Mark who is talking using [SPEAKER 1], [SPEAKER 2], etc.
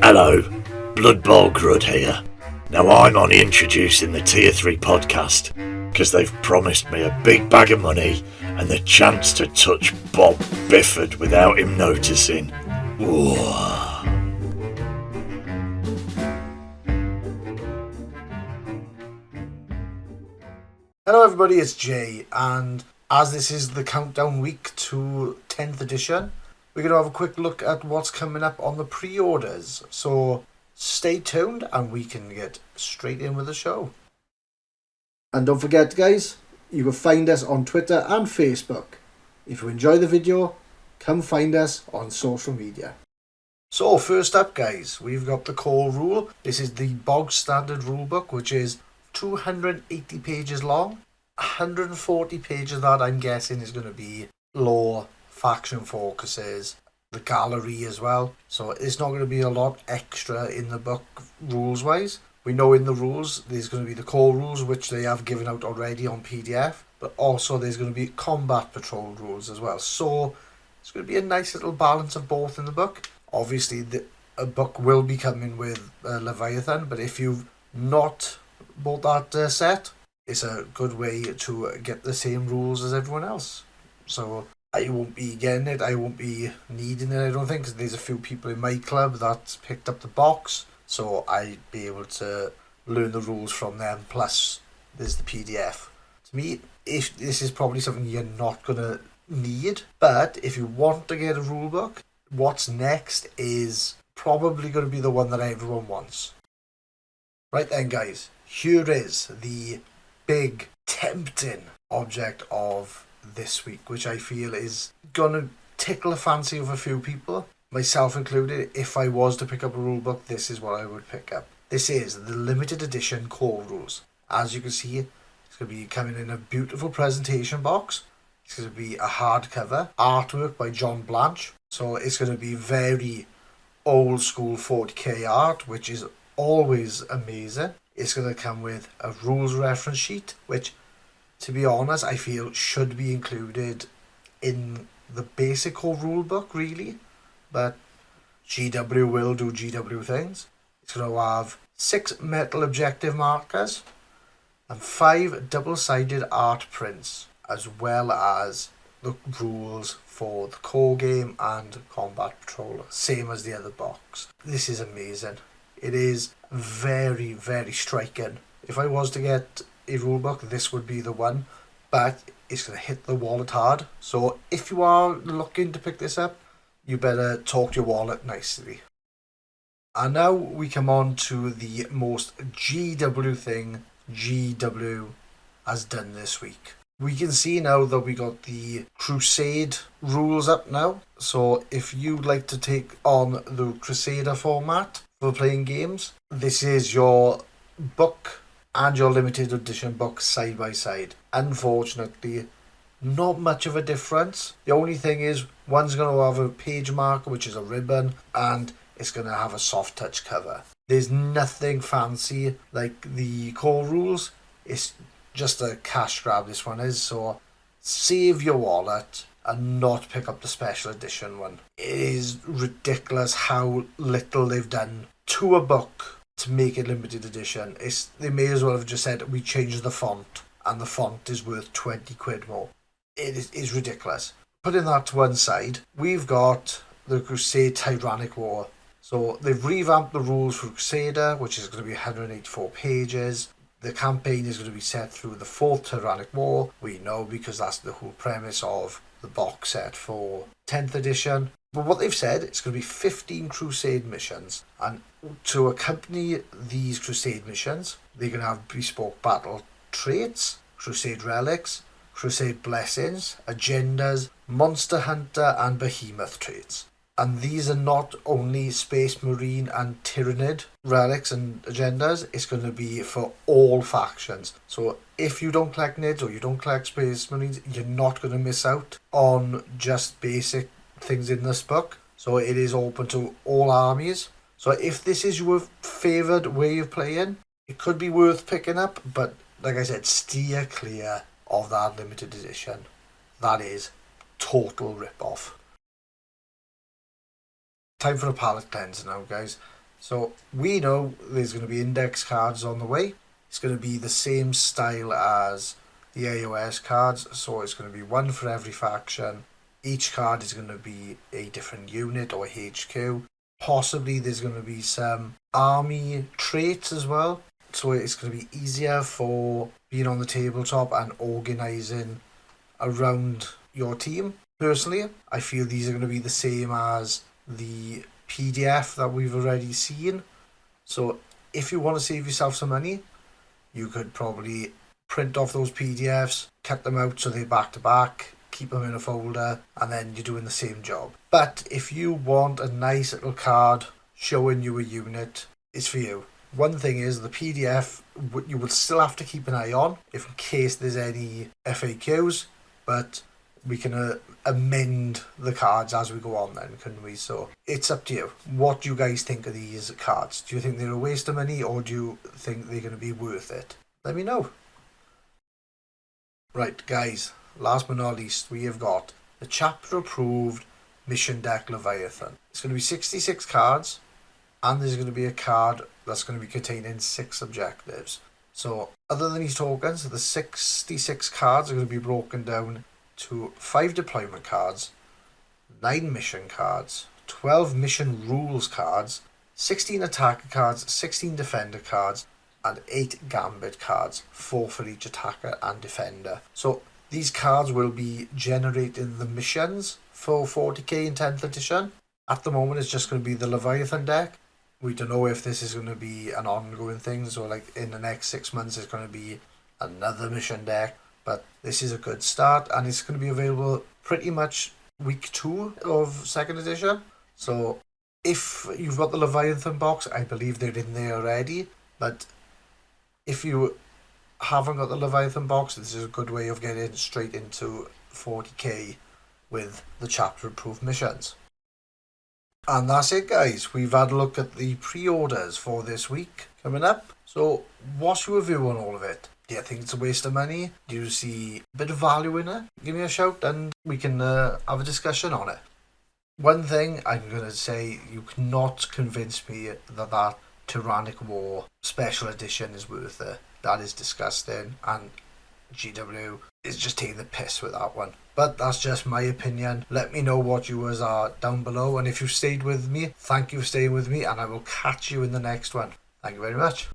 [SPEAKER 1] Hello, Blood Bowl Grud here. Now I'm only introducing the Tier 3 podcast because they've promised me a big bag of money and the chance to touch Bob Bifford without him noticing. Ooh.
[SPEAKER 2] Hello everybody, it's Jay, and as this is the countdown week to 10th edition, we're going to have a quick look at what's coming up on the pre-orders. So stay tuned and we can get straight in with the show. And don't forget guys, you can find us on Twitter and Facebook. If you enjoy the video, come find us on social media. So first up guys, we've got the core rule. This is the bog standard rulebook, which is 280 pages long. 140 pages of that I'm guessing is going to be lore, faction focuses, the gallery as well. So it's not going to be a lot extra in the book rules wise. We know in the rules there's going to be the core rules, which they have given out already on PDF, but also there's going to be combat patrol rules as well. So it's going to be a nice little balance of both in the book. Obviously a book will be coming with Leviathan, but if you've not bought that set, it's a good way to get the same rules as everyone else. So I won't be getting it, I won't be needing it, I don't think, because there's a few people in my club that picked up the box, so I'd be able to learn the rules from them, plus there's the PDF. To me, if this is probably something you're not going to need, but if you want to get a rule book, what's next is probably going to be the one that everyone wants. Right then guys, here is the big, tempting object of this week, which I feel is going to tickle the fancy of a few people, myself included. If I was to pick up a rulebook, this is what I would pick up. This is the limited edition core rules. As you can see, it's going to be coming in a beautiful presentation box. It's going to be a hardcover, artwork by John Blanche. So it's going to be very old school 40k art, which is always amazing. It's going to come with a rules reference sheet, which, to be honest, I feel should be included in the basic core rule book, really. But GW will do GW things. It's going to have 6 metal objective markers and 5 double-sided art prints, as well as the rules for the core game and combat patrol, same as the other box. This is amazing. It is very, very striking. If I was to get a rulebook, this would be the one, but it's going to hit the wallet hard. So if you are looking to pick this up, you better talk to your wallet nicely. And now we come on to the most GW thing GW has done this week. We can see now that we got the Crusade rules up now. So if you'd like to take on the Crusader format for playing games, this is your book and your limited edition book side by side. Unfortunately, not much of a difference. The only thing is, one's going to have a page marker, which is a ribbon, and it's going to have a soft touch cover. There's nothing fancy like the core rules. It's just a cash grab, this one is, so save your wallet and not pick up the special edition one. It is ridiculous how little they've done to a book to make it limited edition. They may as well have just said, we changed the font, and the font is worth 20 quid more. It is ridiculous. Putting that to one side, we've got the Crusade Tyrannic War. So they've revamped the rules for Crusader, which is going to be 184 pages. The campaign is going to be set through the 4th Tyrannic War. We know, because that's the whole premise of the box set for 10th edition. But what they've said, it's going to be 15 Crusade missions. And to accompany these Crusade missions, they're going to have bespoke battle traits, Crusade relics, Crusade blessings, agendas, Monster Hunter and Behemoth traits. And these are not only Space Marine and Tyrannid relics and agendas, it's going to be for all factions. So if you don't collect NIDs or you don't collect Space Marines, you're not going to miss out on just basic things in this book. So it is open to all armies. So if this is your favoured way of playing, it could be worth picking up, but like I said, steer clear of that limited edition. That is total rip-off. Time for a palate cleanser now, guys. So we know there's going to be index cards on the way. It's going to be the same style as the AOS cards, so it's going to be one for every faction. Each card is going to be a different unit or HQ. Possibly there's going to be some army traits as well, so it's going to be easier for being on the tabletop and organising around your team. Personally, I feel these are going to be the same as the PDF that we've already seen. So if you want to save yourself some money, you could probably print off those PDFs, cut them out so they're back to back, keep them in a folder, and then you're doing the same job. But if you want a nice little card showing you a unit, it's for you. One thing is the PDF you will still have to keep an eye on if in case there's any FAQs, but we can amend the cards as we go on then, couldn't we? So it's up to you. What do you guys think of these cards? Do you think they're a waste of money, or do you think they're going to be worth it? Let me know. Right, guys, last but not least, we have got the chapter approved mission deck Leviathan. It's going to be 66 cards, and there's going to be a card that's going to be containing 6 objectives. So other than these tokens, the 66 cards are going to be broken down to 5 deployment cards, 9 mission cards, 12 mission rules cards, 16 attacker cards, 16 defender cards, and 8 gambit cards, 4 for each attacker and defender. So these cards will be generating the missions for 40k in 10th edition. At the moment it's just going to be the Leviathan deck. We don't know if this is going to be an ongoing thing, so like in the next 6 months it's going to be another mission deck. But this is a good start, and it's going to be available pretty much week 2 of 2nd edition. So if you've got the Leviathan box, I believe they're in there already. But if you haven't got the Leviathan box, this is a good way of getting straight into 40k with the chapter approved missions. And that's it, guys. We've had a look at the pre-orders for this week coming up. So what's your review on all of it? Do you think it's a waste of money? Do you see a bit of value in it? Give me a shout and we can have a discussion on it. One thing I'm going to say, you cannot convince me that Tyrannic War Special Edition is worth it. That is disgusting, and GW is just taking the piss with that one. But that's just my opinion. Let me know what yours are down below, and if you've stayed with me, thank you for staying with me, and I will catch you in the next one. Thank you very much.